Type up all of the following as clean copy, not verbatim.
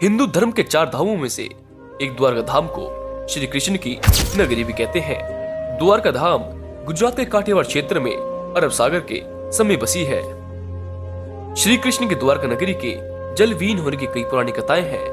हिंदू धर्म के 4 धामों में से एक द्वारका धाम को श्री कृष्ण की नगरी भी कहते हैं। द्वारका धाम गुजरात के काठियावाड़ क्षेत्र में अरब सागर के समीप बसी है। श्री कृष्ण के द्वारका नगरी के जलविहीन होने की कई पुरानी कथाएं हैं।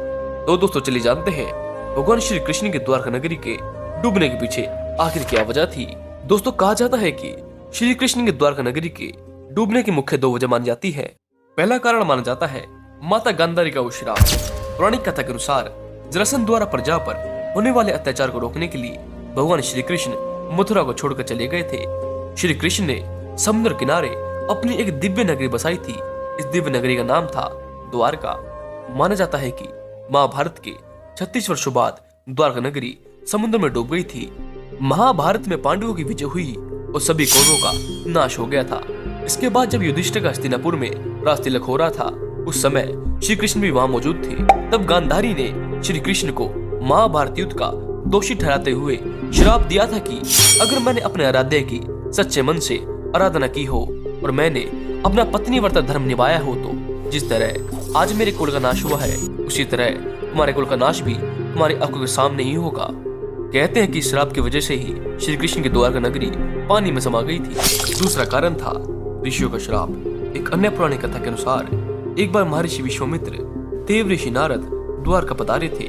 तो दोस्तों चलिए जानते हैं भगवान श्री कृष्ण के द्वारका नगरी के डूबने के पीछे आखिर क्या वजह थी। दोस्तों कहा जाता है कि श्री कृष्ण के द्वारका नगरी के डूबने की मुख्य 2 वजह मानी जाती है। पहला कारण माना जाता है माता गांधारी का वो श्राप। पौराणिक कथा के अनुसार जरासंध द्वारा प्रजा पर होने वाले अत्याचार को रोकने के लिए भगवान श्री कृष्ण मथुरा को छोड़कर चले गए थे। श्री कृष्ण ने समुद्र किनारे अपनी एक दिव्य नगरी बसाई थी। इस दिव्य नगरी का नाम था द्वारका। माना जाता है कि महाभारत के 36 वर्षों बाद द्वारका नगरी समुद्र में डूब गई थी। महाभारत में पांडवों की विजय हुई और सभी कौरवों का नाश हो गया था। इसके बाद जब युधिष्ठिर का हस्तिनापुर में राजतिलक हो रहा था, उस समय श्री कृष्ण भी वहां मौजूद थे। तब गांधारी ने श्री कृष्ण को महाभारत युद्ध का दोषी ठहराते हुए श्राप दिया था कि अगर मैंने अपने आराध्य की सच्चे मन से आराधना की हो और मैंने अपना पत्नी व्रत धर्म निभाया हो तो जिस तरह आज मेरे कुल का नाश हुआ है, उसी तरह तुम्हारे कुल का नाश भी तुम्हारी आंखों के सामने ही होगा। कहते हैं कि श्राप की वजह से ही श्री कृष्ण की द्वारका नगरी पानी में समा गई थी। दूसरा कारण था ऋषियों का श्राप। एक अन्य पुरानी कथा के अनुसार एक बार महर्षि विश्वामित्र देव ऋषि नारद द्वारका पधारे थे।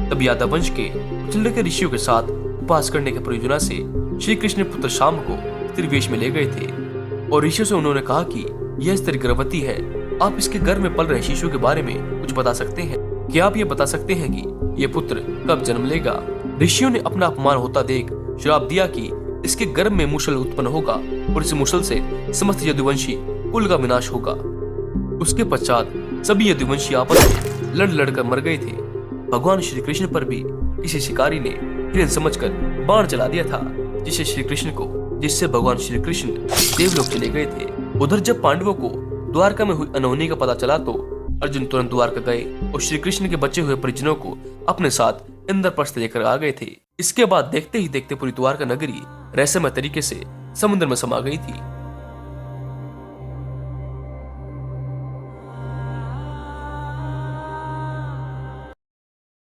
तब यादव वंश के कुछ ऋषियों के साथ उपास करने की परियोजना से श्री कृष्ण पुत्र शाम को त्रिवेश में ले गए थे और ऋषियों से उन्होंने कहा कि यह स्त्री गर्भवती है, आप इसके गर्भ में पल रहे शिशु के बारे में कुछ बता सकते हैं? क्या आप ये बता सकते हैं कि यह पुत्र कब जन्म लेगा? ऋषियों ने अपना अपमान होता देख श्राप दिया कि इसके गर्भ में मुसल उत्पन्न होगा और इस मुसल से समस्त यदुवंशी कुल का विनाश होगा। उसके पश्चात सभी यदुवंशी आपस में लड़ लड़कर मर गए थे। भगवान श्री कृष्ण पर भी किसी शिकारी ने हिरन समझकर बाण चला दिया था, जिससे भगवान श्री कृष्ण देवलोक चले गए थे। उधर जब पांडवों को द्वारका में हुई अनहोनी का पता चला तो अर्जुन तुरंत द्वारका गए और श्री कृष्ण के बचे हुए परिजनों को अपने साथ इंद्रप्रस्थ लेकर आ गए थे। इसके बाद देखते ही देखते पूरी द्वारका नगरी रहस्यमय तरीके से समुद्र में समा गई थी।